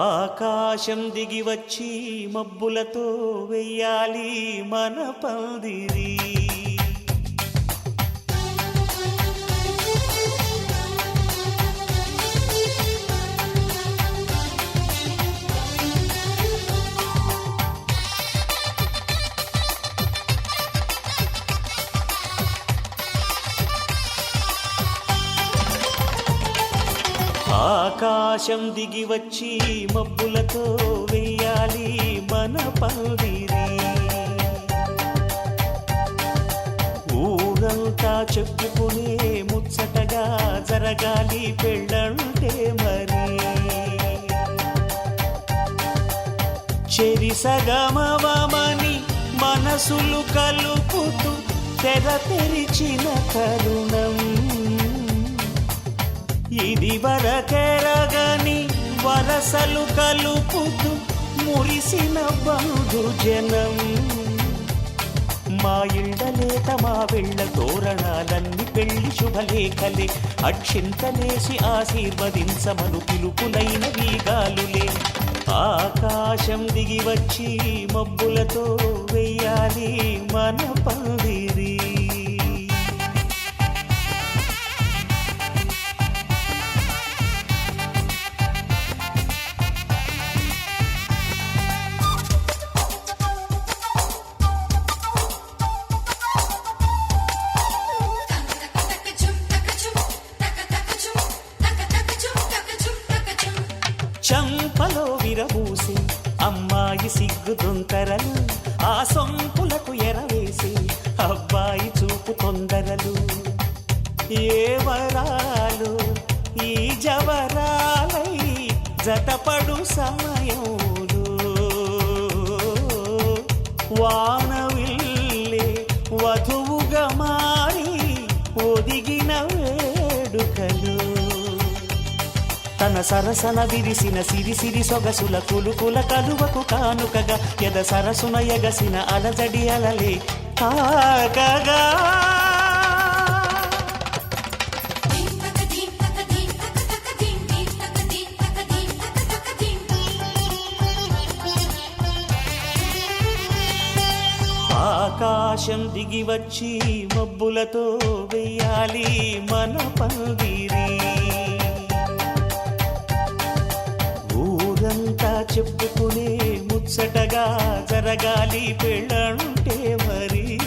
ఆకాశం దిగి వచ్చి మబ్బులతో వెయ్యాలి మన పందిరి. ఆకాశం దిగి వచ్చి మబ్బులతో వెయ్యాలి మన పందిరి. ఊరంతా చెప్పుకునే ముచ్చటగా జరగాలి పెళ్ళంటే మరి. చెరిసగమవమని మనసులు కలుపుతూ తెర తెరిచిన తరుణం. ఇది వరకెరగని వరసలు కలుపుతూ మురిసిన బంధుజనం. మా ఇళ్ళలేత మా వెళ్ళ తోరణాలన్నీ పెళ్లి శుభలేఖలే. అక్షింతలేసి ఆశీర్వదించమను పిలుపులైన వీగాలులే. ఆకాశం దిగి వచ్చి మబ్బులతో వెయ్యాలి మన పందిరి. చంపలో విరబూసి అమ్మాయి సిగ్గు దొంతరలు. ఆ సొంపులకు ఎరవేసి అబ్బాయి చూపు తొందరలు. ఏ వరాలు ఈ జవరాలై జతపడు సమయంలో. వానవిల్లే వధువుగా మారి ఒదిగిన వేడుకలు. తన సరసన విరిసిన సిరిసిరి సొగసుల కులుకుల కలువకు కానుకగా ఎద సరసున ఎగసిన అలజడి అలలే తాకగా. ఆకాశం దిగి వచ్చి మబ్బులతో వెయ్యాలి మన పందిరి. ఊరంతా చెప్పుకునే ముచ్చటగా జరగాలి పెళ్ళంటే మరి.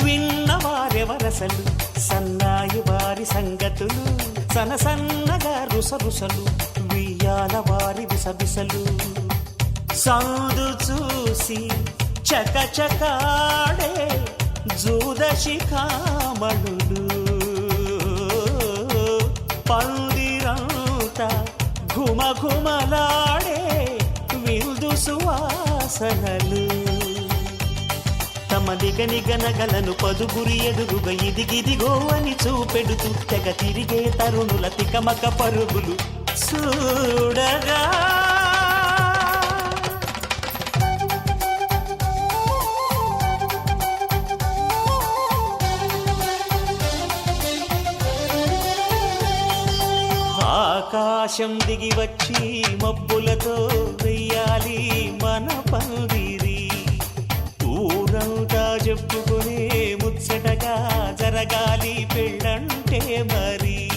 విన్నవారెవరసలు సన్నాయి వారి సంగతులు. సనసన్నగా రుసరుసలు వియ్యాల వారి విసవిసలు. సౌదు చూసి చకచకాడే జూదశిఖామణులు. పందిరంతా ఘుమఘుమలాడే విందు సువాసనలు. తమ నిగనిగనగలను పదుగురి ఎదురుగా ఇదిగిదిగో అని చూపెడుతూ తెగ తిరిగే తరుణుల తికమక పరుగులు చూడగా. ఆకాశం దిగి వచ్చి మబ్బులతో వెయ్యాలి మన పందిరి. ఊరంతా చెప్పుకునే ముచ్చటగా జరగాలి పెళ్ళంటే మరి.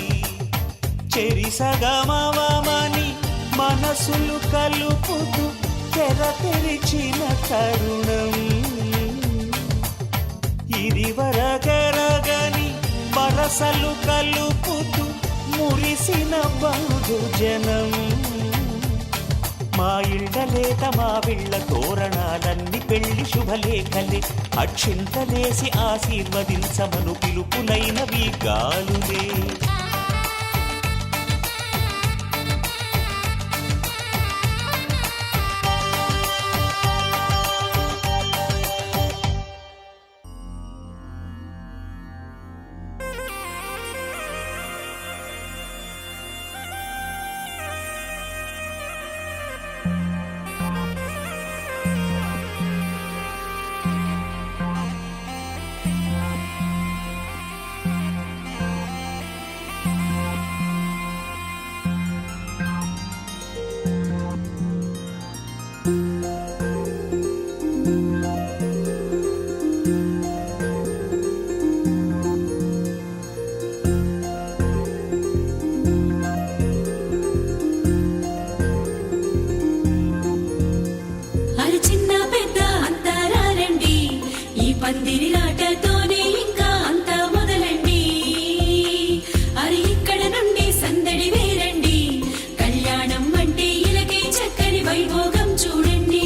చెరిసగమవమని మనసులు కలుపుతూ తెర తెరిచిన తరుణం. ఇది వరకెరగని వరసలు కలుపుతూ మురిసిన బంధుజనం. మా ఇళ్ళలేత మా విళ్ళ తోరణాలన్ని పెళ్లి శుభలేఖలే అక్షింతలేసి ఆశీర్వదించమను పిలుపులైనవి గాలులే పందిరిలాటతోనే ఇంకా అంతా మొదలండి అరి ఇక్కడ నుండి సందడి వేరండి కళ్యాణం అంటే ఇలకే చక్కని వైభోగం చూడండి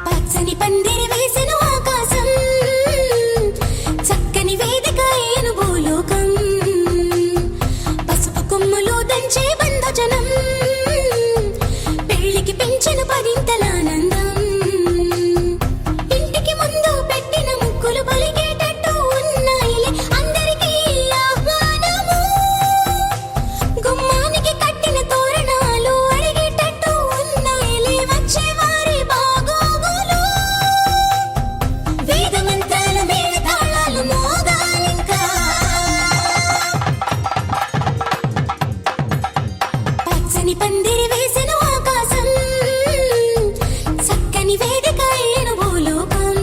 పచ్చని పందిరి వేసిన ఆకాశం చక్కని వేదిక ఏను భూలోకం పసుపు కొమ్ములు దంచే బంధజనం పెంచిన పదింతలానందం ఇంటికి ముందు పెట్టిన ముక్కులు పలికేటట్టు ఉన్నాయిలే అందరికీ ఆహ్వానము గుమ్మానికి కట్టిన తోరణాలు అడిగేటట్టు ఉన్నాయిలే వచ్చేవారి బాగోగులు వేద మంత్రాల మేళ తాళాలు మోగాలింకా పచ్చని పందిరి వేసిన వేదిక ఏను భూలోకం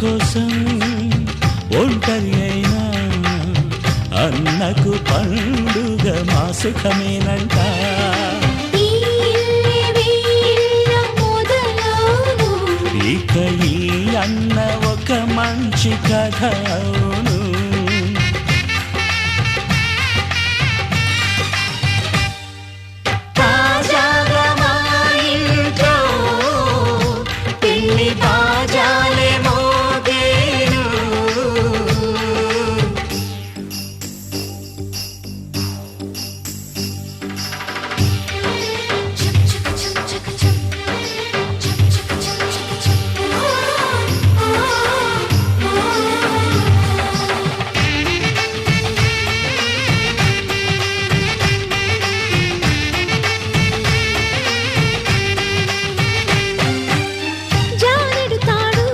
కోసం ఒంటరి అయినా అన్నకు పండుగ మా సుఖమేనంట. ఈ ఇల్లే వీళ్ళ మొదలవును. ఇక ఈ అన్న ఒక మంచి కథ అవును. తాజాగా మా ఇంట్లో పెళ్లి బాజాలే మోగేను. జానెడు తాడు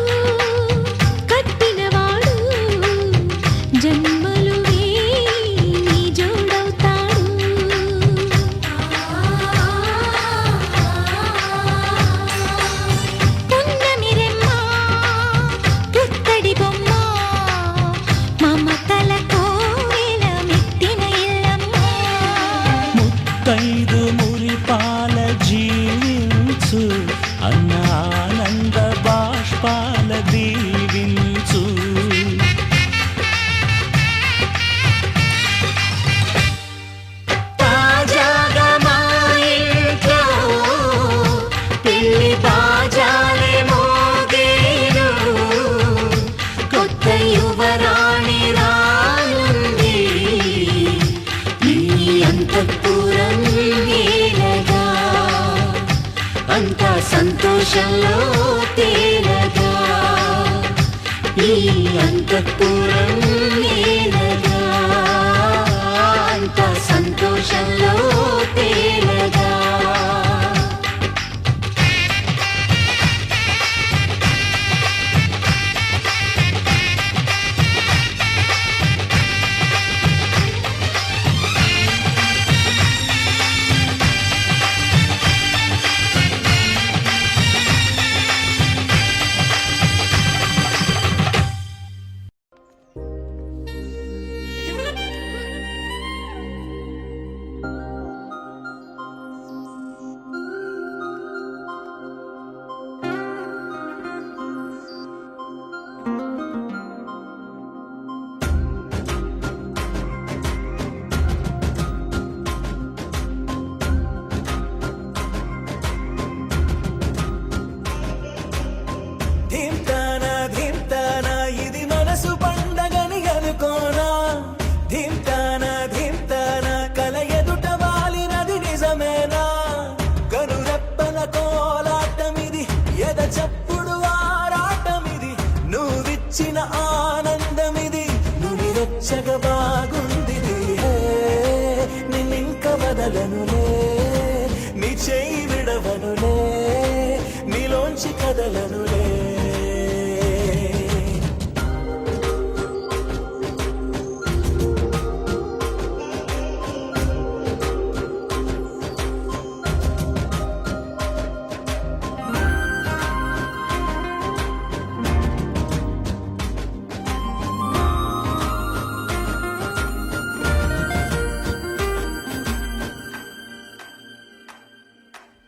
కట్టినవాడు జన్మలు నీ జోడవుతాడు. పున్నమి రెమ్మ పుత్తడి బొమ్మ మమతల కోవెల మెట్టిన ఇల్లమ్మ. ముత్తైదు మురిపాల జీవించు అన్న ఆనంద బాష్పాల దీవించు. తాజాగా మా ఇంట్లో పెళ్లి బాజాలే మోగేను. కొత్త యువరాణి రానుంది ఈ అంతఃపురం ఏలగా. అంతా సంతోషంలో తేలగా ఈ అంతఃపురం ఏలగా. అంతా సంతోషంలో తేలగా. ధీమ్తానా ధీమ్తానా ఇది మనసు పండగని అనుకోనా. ధీమ్తానా ధీమ్తానా కల ఎదుట వాలినది నిజమేనా. కనురెప్పల కోలాటమిది ఎద చప్పుడు ఆరాటమిది. నువ్విచ్చిన ఆనందమిది నుని వెచ్చగా బాగుందిది. నిన్నింక వదలనులే నీ చేయి విడవనులే నీలోంచి కదలనులే.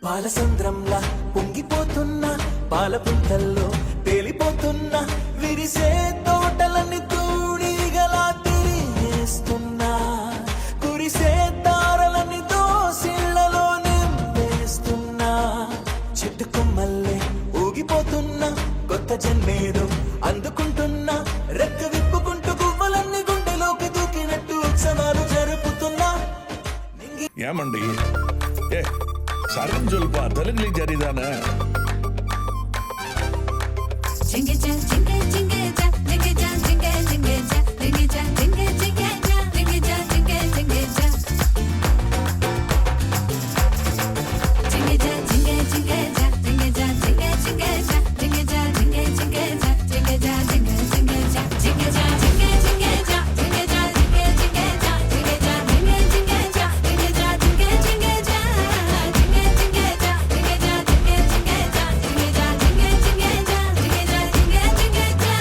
పాలసంద్రంలా పొంగిపోతున్నా పాల పుంతల్లో తేలిపోతున్నా. విరిసే తోటలన్నీ తూడిగలా తిరిగేస్తున్నా. కురిసే తారలన్నీ దోసిళ్లలో నింపేస్తున్నా. చెట్టు కొమ్మల్లే ఊగిపోతున్నా. కొత్త జన్మేదో అందుకుంటున్నా. రెక్క విప్పుకుంటూ గువ్వలన్నీ గుండెలోకి దూకినట్టు ఉత్సవాలు జరుపుతున్నా. ஏமண்டி ஏ சரண் சொல்பா தெலுங்குல சரிதானே. జింగిజా జింగే జింగేజా జింగిజా జింగే జింగేజా జింగిజా జింగే జింగేజా జింగిజా జింగే జింగేజా జింగిజా జింగే జింగేజా జింగిజా జింగే జింగేజా జింగిజా జింగే జింగేజా జింగిజా జింగే జింగేజా జింగిజా జింగే జింగేజా జింగిజా జింగే జింగేజా జింగిజా జింగే జింగేజా జింగిజా జింగే జింగేజా జింగే జింగేజా జింగిజా జింగే జింగేజా జింగిజా జింగే జింగేజా జింగిజా జింగే జింగేజా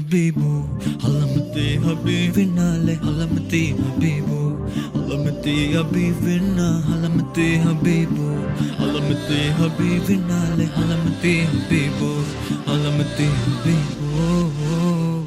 habibu, halamati habibinale, halamati habibu, halamati habibina, halamati habibu, halamati habibinale, halamati habibu, halamati habibu.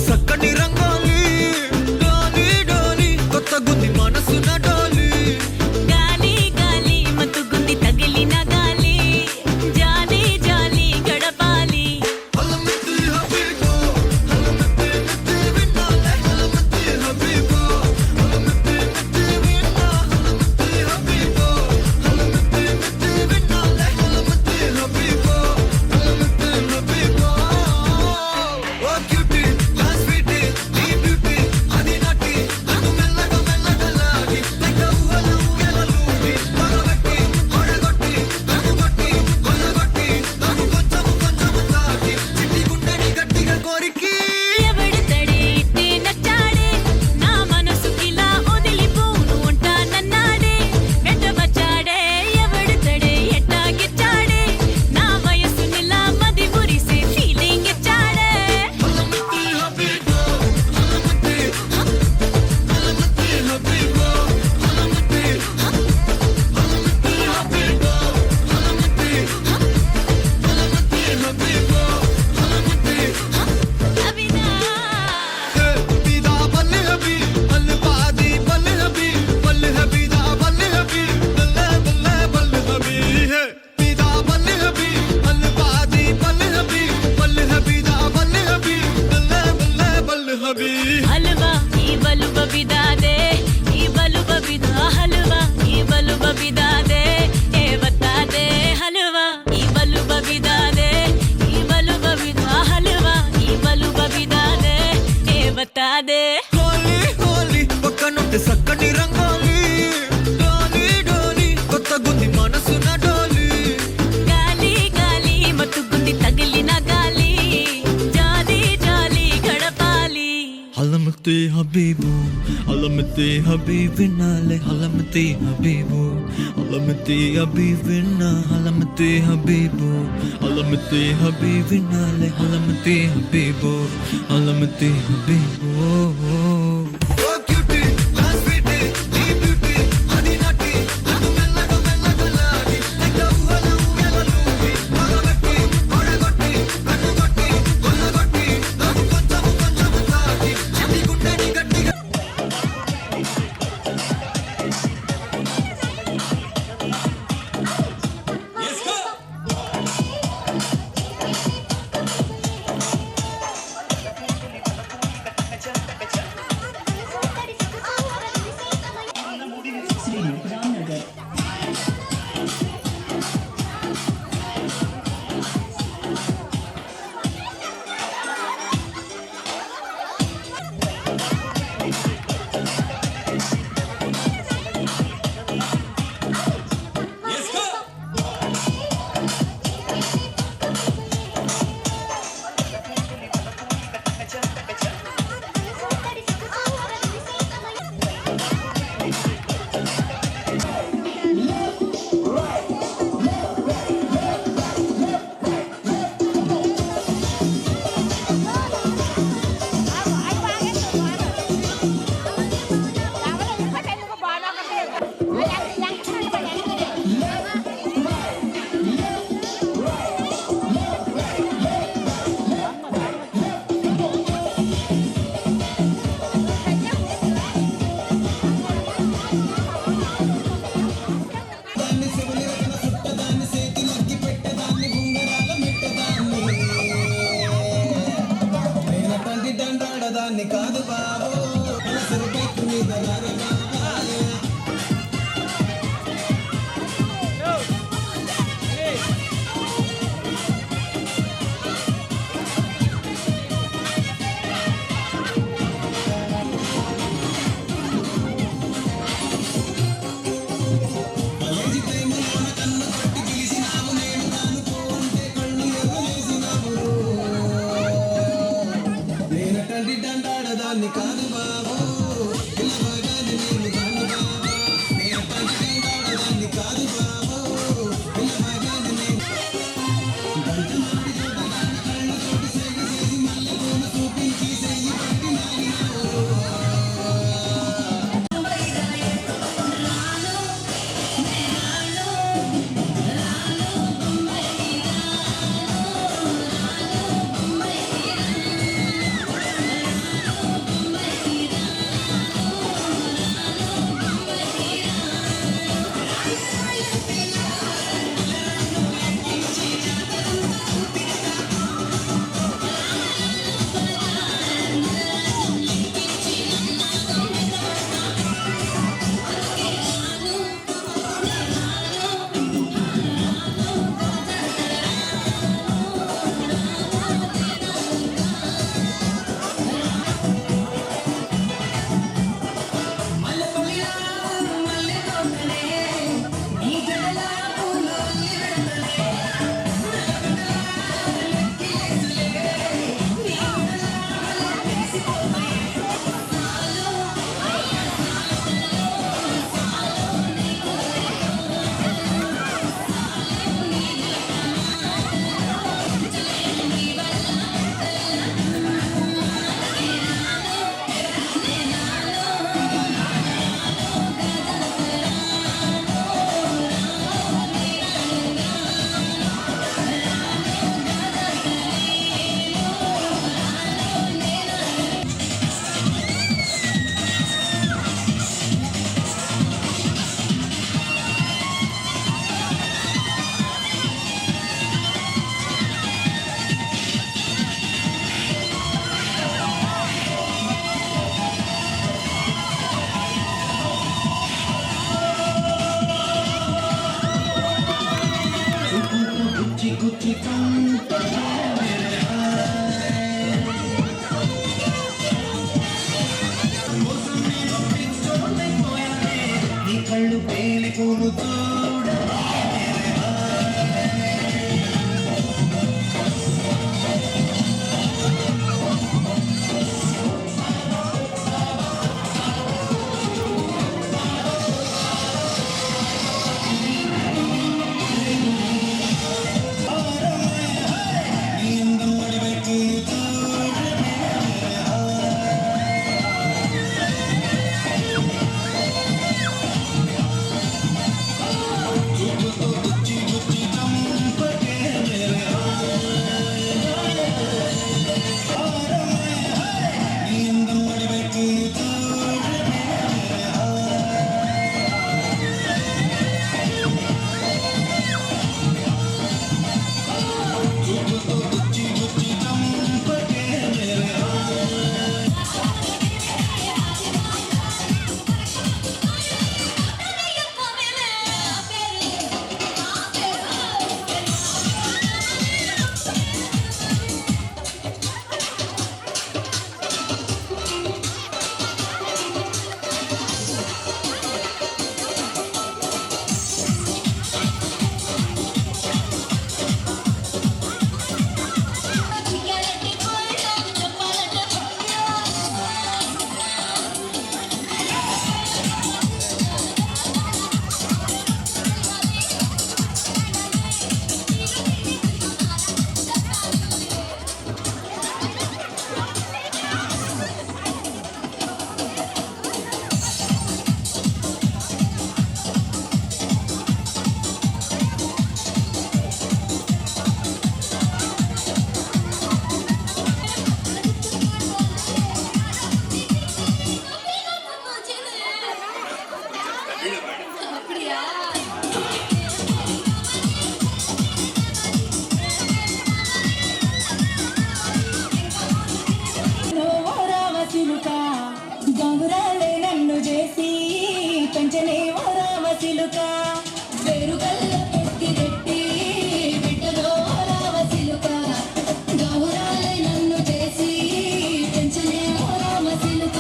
సక్కని రంగోలి డోలి డోలి కొత్త గుంది మనసున డోలి గాలి గాలి మత్తుగుంది తగిలిన గాలి జాలి జాలి గడపాలి హలమతి హబీబో హలమతి నతి వినాలే హలమతి హబీబో హలమతి నతి వినా హలమతి హబీబో హలమతి నతి వినాలే హలమతి హబీబో హలమతి హబీబో ఓ క్యూటీ ఎవడితడే ఇట్టే నచ్చాడే నా మనసుకిలా వదిలిపోను ఉంటానన్నాడే వెంటబచ్చాడే ఎవడితడే ఎట్టాగిచ్చాడే నా వయసునిలా మది మురిసే ఫీలింగ్ ఇచ్చాడే హలమతి హబీబో హలమతి హలమతి హబీబో హలమతి హలమతి హబీబో హలమతి హలమతి హబీబో హలమతి అవినా బిదా బల్ హబీ బల్ బాది బల్ హబీ బల్ హబీదా బల్ హబీ బల్ బల్ బల్ హబీ హే బిదా బల్ హబీ బల్ బాది బల్ హబీ బల్ హబీదా బల్ హబీ బల్ బల్ బల్ హబీ హల్వా ఈ బలుబ బిదాదే ఈ బలుబ బిదా హల్వా ఈ బలుబ బిదాదే ఏ బతాదే హల్వా ఈ బలుబ బిదాదే ఈ బలుబ బిదా హల్వా ఈ బలుబ బిదాదే ఏ బతాదే హోలీ హోలీ పక్కనుంటే సక్కని రంగోలి డోలి డోలి కొత్త గుంది మనసున డోలి గాలి గాలి మత్తుగుంది తగిలిన గాలి జాలి జాలి గడపాలి హలమతి హబీబు హలమతి హబీబినాలే హలమతి హబీబు హలమతి హబీబినా హలమతి హబీబు హలమతి హబీబినాలే హలమతి హబీబు హలమతి హబీబు కళ్ళు పేలిపోను చూడ గౌరాలే నన్ను చేసి పెంచనే ఓ రామచిలుక పేరుగల్ల పెట్టి రెట్టి బిడ్డలో రామచిలుక గౌరాలే నన్ను చేసి పెంచనే ఓ రామచిలుక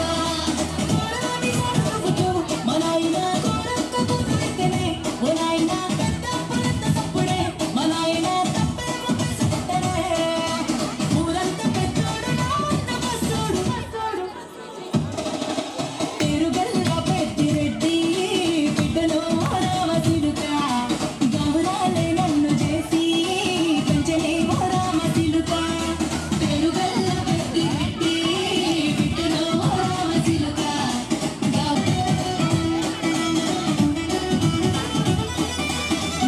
మా నాయన కోరక్క కూతురైతేనే ఓ నాయన పెద్ద పొలత తప్పుడే మా నాయన తప్పేమో పెసుకుంటనే ఊరంతా పెద్దోడు నా వంట బస్సోడు పేరుగల్ల పెట్టి రెడ్డి బిడ్డలో రామచిలుక గౌరాలే నన్ను చేసి పెంచలే ఓ రామచిలుక పేరుగల్ల పెట్టి రెడ్డి బిడ్డలో రామచిలుక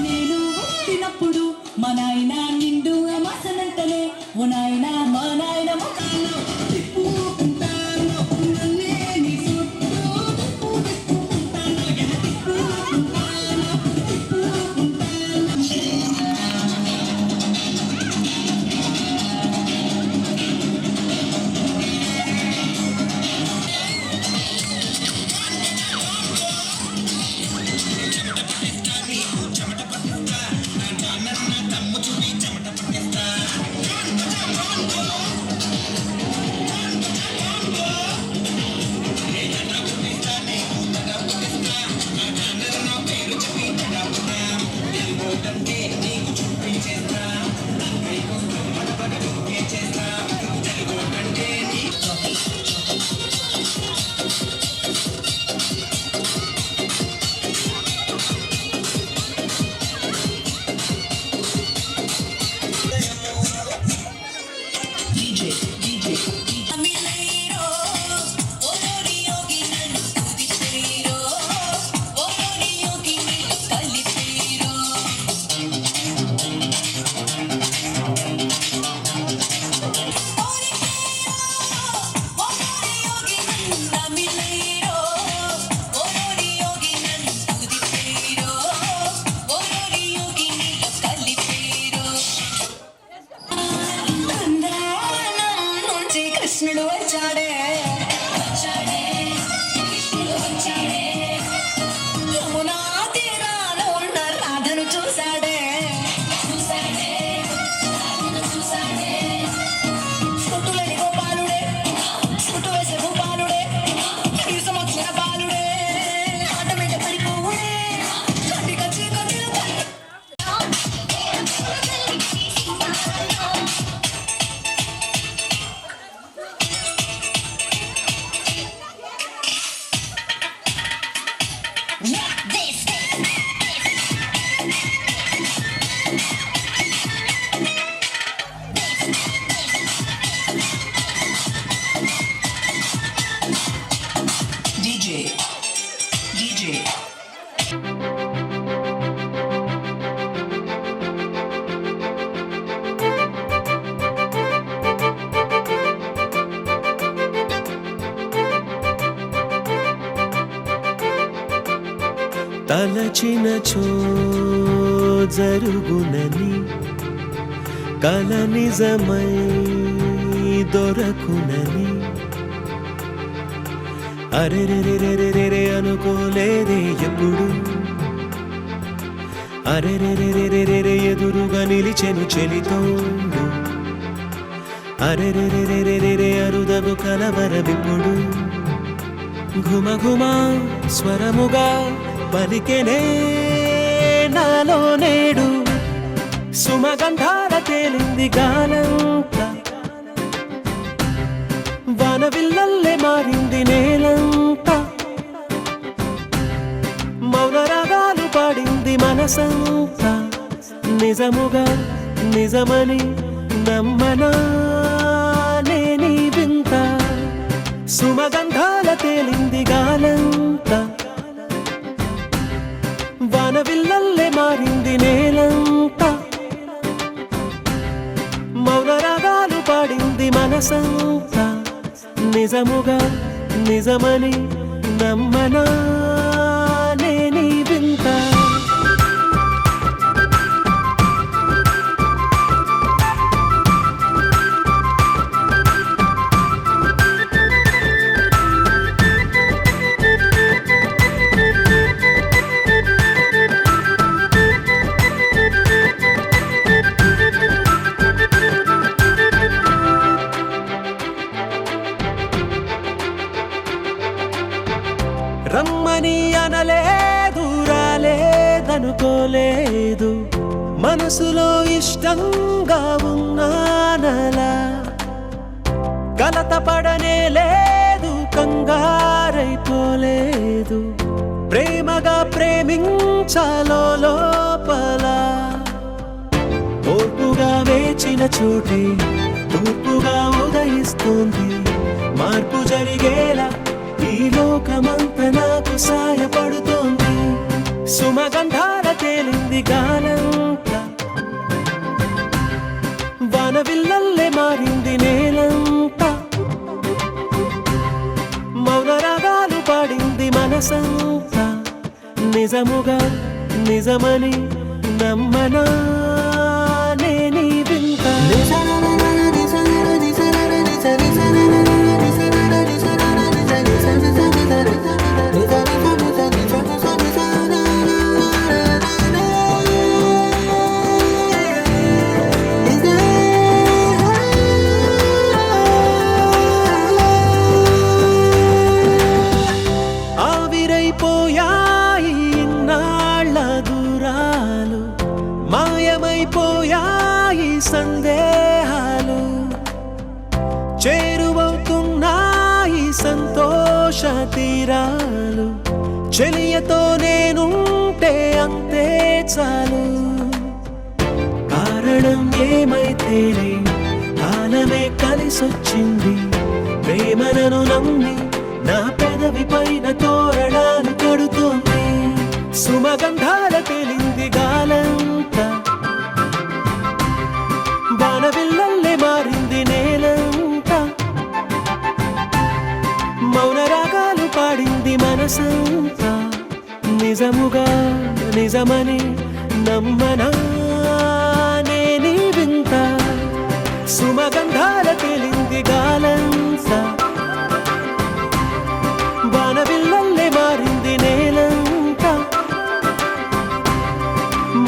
నేను పుట్టినప్పుడు మా నాయన నిండు అమాసనంటలే ఓ నాయన మా నాయన ముఖాల్లో తిప్పుకుంటాను నన్నే నీ చుట్టూ తిప్పుకుంటాను అమిలేరో ఓరోరి యోగి నన్ను స్తుతించేరో ఓరోరి యోగి నిన్ను కలిపేరో ఓరోరి యోగి నన్ను అమిలేరో ఓరోరి యోగి నన్ను స్తుతించేరో ఓరోరి యోగి నిన్ను కలిపేరో నుంచి కృష్ణుడు వచ్చాడే కృష్ణుడు వచ్చాడే యమునా తీరాన ఉన్న రాధను చూశాడే సుటులని గోపాలుడే సుటు వేసే గోపాలుడే తీసుమొచ్చిన బాలుడే ఆట మీద పడిపోవుడే DJ. తలచినచో జరుగునని కల నిజమై దొరకునని అరెరెరెరెరెరె అనుకోలేదే ఎప్పుడు అరెరెరెరెరెరె ఎదురుగా నిలిచెను చెలితోడు అరెరెరెరెరెరె అరుదగు కలవరమిప్పుడు ఘుమఘుమ స్వరముగా పలికెనే నాలో నేడు సుమగంధాల తేలింది గాలంతా వానవిల్లల్లే మారింది నేలంతా మౌన రాగాలు పాడింది మనసంతా నిజముగా నిజమని నమ్మనా నేనీ వింత సుమగంధాల తేలింది గాలంతా వానవిల్లల్లే మారింది నేలంతా మౌన రాగాలు పాడింది మనసంతా నిజముగా నిజమని నమ్మనా నేనీ వింత రమ్మని అనలేదు రాలేదనుకోలేదు మనసులో ఇష్టంగా ఉన్నానలా కలత పడనే లేదు కంగారైపోలేదు ప్రేమగా ప్రేమించాలో లోపల ఓర్పుగా వేచిన చోటే తూర్పుగా ఉదయిస్తుంది మార్పు జరిగేలా ఈ లోకమంతా నాకు సాయపడుతోంది సుమగంధాల తేలింది గాలంతా వానవిల్లల్లే మారింది నేలంతా మౌన రాగాలు పాడింది మనసంతా నిజముగా నిజమని నమ్మనా నేనీ వింత ఆవిరైపోయాయి ఇన్నాళ్ళ దూరాలు మాయమైపోయాయి సందేహాలు చేరువవుతున్నాయి సంతోష తీరాలు చెలియతో నేనుంటే అంతే చాలు కారణం ఏమైతేనే కాలమే కలిసొచ్చింది ప్రేమనను నమ్మి నా పెదవి పైన తోరణాలు కడుతోంది సుమగంధాల తేలింది గాలంతా వానవిల్లల్లే మారింది నేలంతా మౌన రాగాలు పాడింది మనసంతా నిజముగా నిజమని నమ్మనా నేనీ వింత సుమగంధాల తేలింది గాలంతా వానవిల్లల్లే మారింది నేలంతా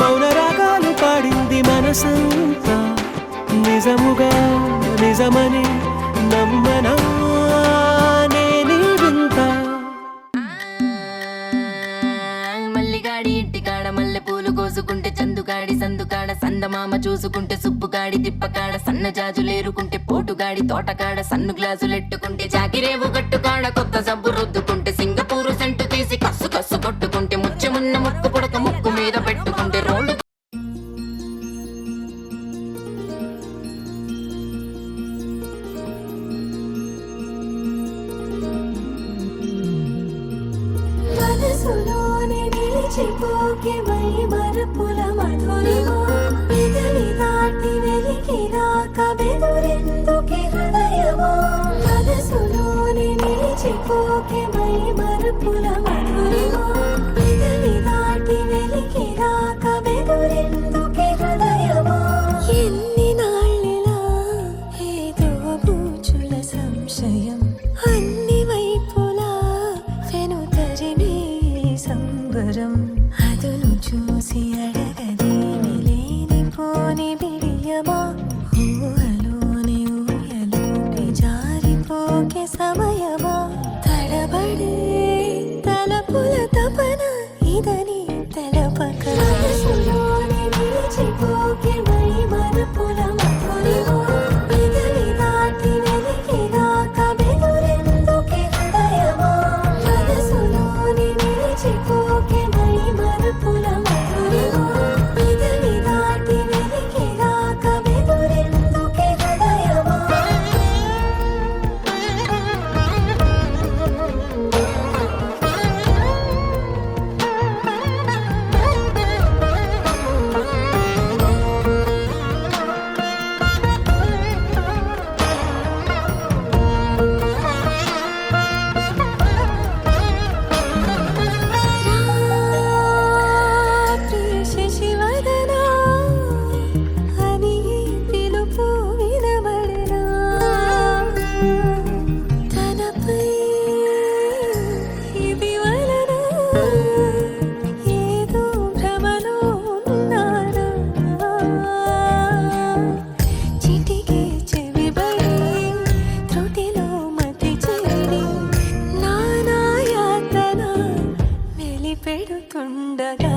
మౌన రాగాలు పాడింది మనసంతా నిజముగా నిజమని నమ్మనా నేనీ వింత మల్లిగాడి ఇంటికాడ మల్లె పూలు కోసుకుంటే చందుగాడి సందుకాడ సందమామ చూసుకుంటే సుప్పుగాడి తిప్పకాడ సన్న జాజులేరుకుంటే పోటుగాడి తోటకాడ సన్ను గ్లాసులెట్టుకుంటే జాకిరేవు గట్టుకాడ కొత్త సబ్బు రుద్దుకుంటే సింగపూరు సెంటు తీసి కస్సు కస్సు కొట్టుకుంటే నిలిచిపోకే మై మరపుల మధురిమా పెదవి దాటి వెలికిరాక బెదురెందుకే హృదయమా మనసులోని నిలిచిపోకే మై మరపుల మధురిమా పెదవి దాటి వెలికిరాక బెదురెందుకే హృదయమా ఎన్ని నాళ్ళిలా ఏదో బూచుల సంశయం అన్ని వైపులా వెనుతరిమే సంబరం అదును చూసి అడగదేమి లేనిపోని బిడియమా ఊహలోని ఊయలోకి జారిపోకే సమయమా తడబడే తలపుల తపన ఇదని తెలపక మనసులోని నిలిచిపోకే మై మరపుల మధురిమా పెదవి దాటి వెలికిరాక బెదురెందుకే హృదయమా మనసులోని నిలిచిపోకే మై మరపుల మధురిమా పెదవి దాటి వెలికిరాక బెదురెందుకే హృదయమా శశివదనా అని పిలుపు వినబడనా తనపై ఇది వలన ఏదో భ్రమలో ఉన్నానా చిటికే చెవిబడి త్రుటిలో మతి చెడి నానా యాతన వెలిపెడుతుండగా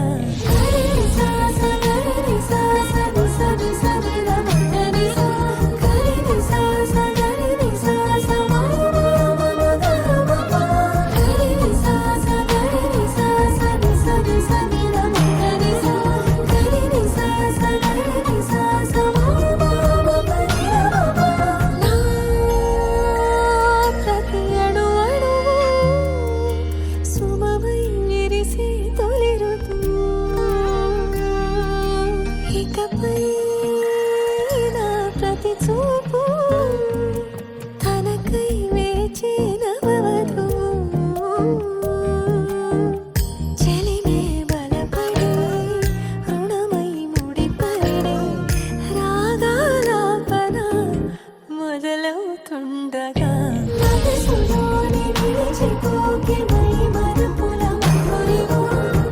ప్రతి అణు అణువు సుమమై విరిసే తొలి ఋతువు ఇకపై నా ప్రతి చూపు తనకై వేచి నవవధువు చెలిమే బలపడి రుణమై ముడిపడి రాగాలాపన మొదలవుతుండగా మనసులోని నిలిచిపోకే మై మరపుల మధురిమా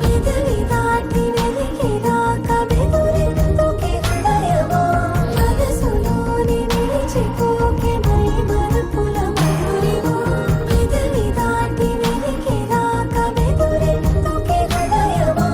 పెదవి దాటి వెలికిరాక బెదురెందుకే హృదయమా మనసులోని నిలిచిపోకే మై మరపుల మధురిమా పెదవి దాటి వెలికిరాక బెదురెందుకే హృదయమా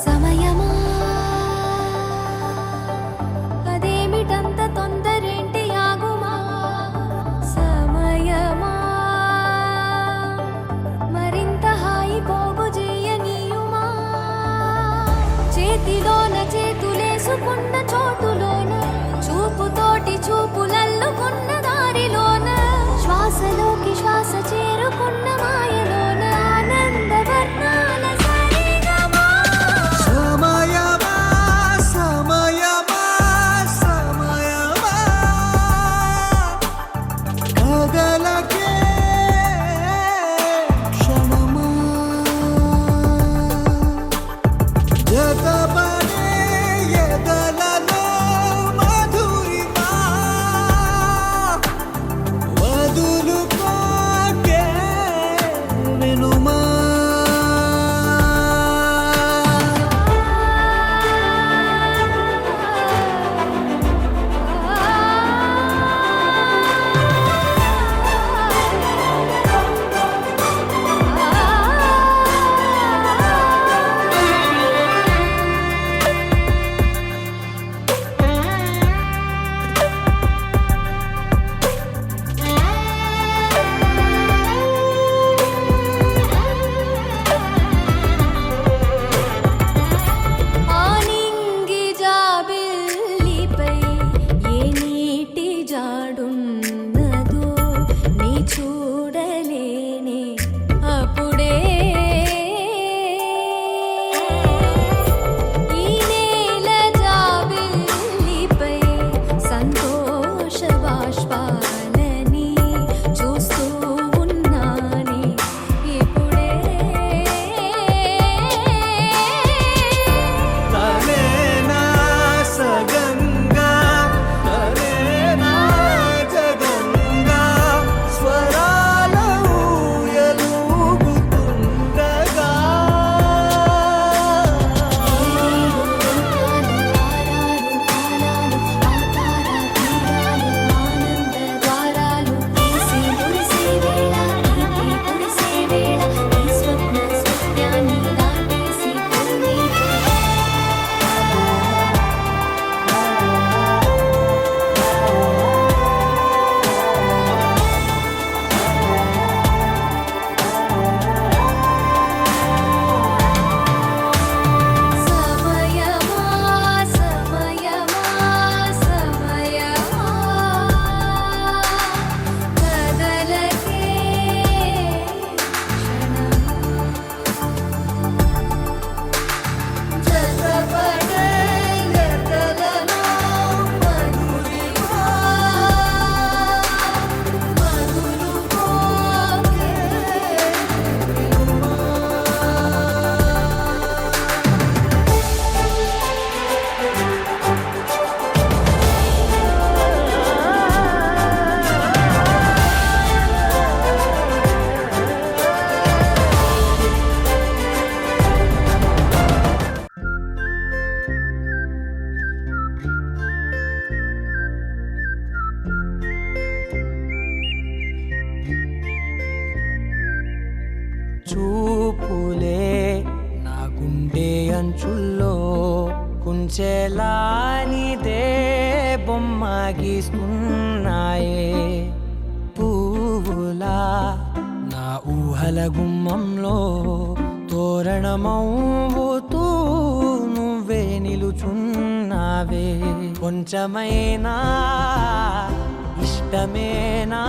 సమయమా అదేమిటంత తొందరేంటి ఆగుమా సమయమా మరింత హాయి పోగు చేయనీయుమా చేతిలోన చేతులేసుకున్న చోటులోన చూపుతోటి చూపులల్లుకున్న దారిలోన శ్వాసలోకి శ్వాస చేరుకున్న మాయలోన ఆనంద వర్ణాల సరిగమా సమయమా సమయమా సమయమా కదలకే క్షణమా జతబడే ఎదల చూపులే నా గుండె అంచుల్లో కుంచెలా నీదే బొమ్మ గీస్తున్నాయే పువ్వులా నా ఊహల గుమ్మంలో తోరణమవుతూ నువ్వే నిలుచున్నావే కొంచెమైనా ఇష్టమేనా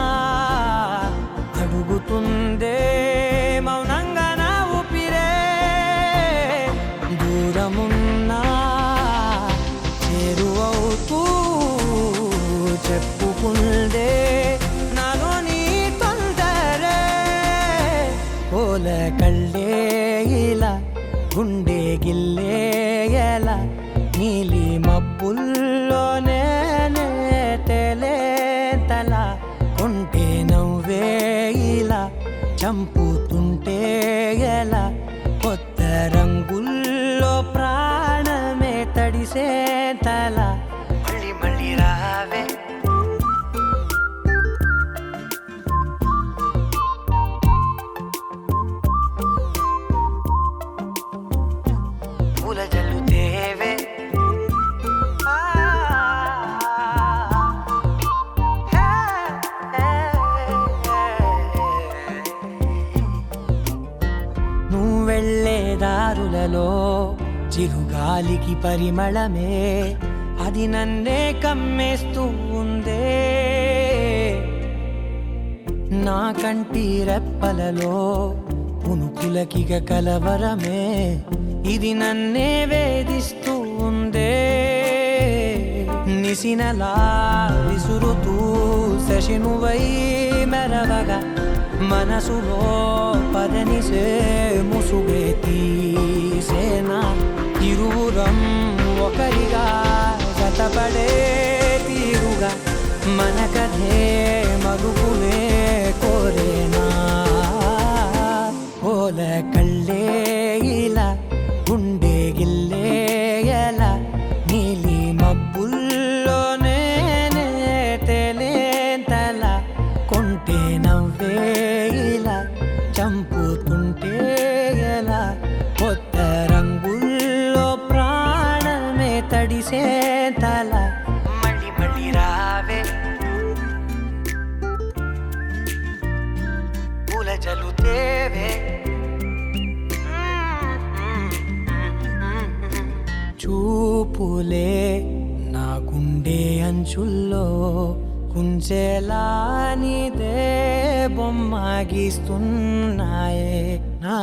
అడుగుతుందే మౌనంగా నా ఊపిరే దూరమున్నా చేరువవుతూ చెప్పుకుందే నాలో నీ తొందరే కోల కళ్ళే ఇలా గుండె గిల్లే ఎలా నీలి మబ్బుల్లోనే తల కొంటే నవ్వే ఇలా చంపుతుంటే ఎలా కొత్త రంగుల్లో ప్రాణమే తడిసే తల మళ్ళీ మళ్ళీ రావే పూల జల్లుతేవే నువ్వెళ్ళే దారులలో చిరుగాలికి పరిమళమే అది నన్నే కమ్మేస్తూ ఉందే నా కంటి రెప్పలలో పునుకులకిగ కలవరమే ఇది నన్నే వేధిస్తూ ఉందే నిసినలా విసురుతూ శశినువై మెరవగా మనసులో పదనిసే ముసుగే తీసేనా ఇరువురం ఒకరిగా జతపడే తీరుగా మన కథే మరుగులే కోరేనా కోల కళ్ళే ఇలా గుండె గిల్లే ఎలా నీలి మబ్బుల్లోనే తేలేంతల కొంటే నవ్వే ఇలా చంపుతుంటే ఎలా కొత్త రంగుల్లో ప్రాణమే తడిసే తల మళ్ళీ మళ్ళీ రావే పూల జల్లుతేవే చూపులే నా గుండె అంచుల్లో కుంచెలా నీదే బొమ్మ గీస్తున్నాయే నా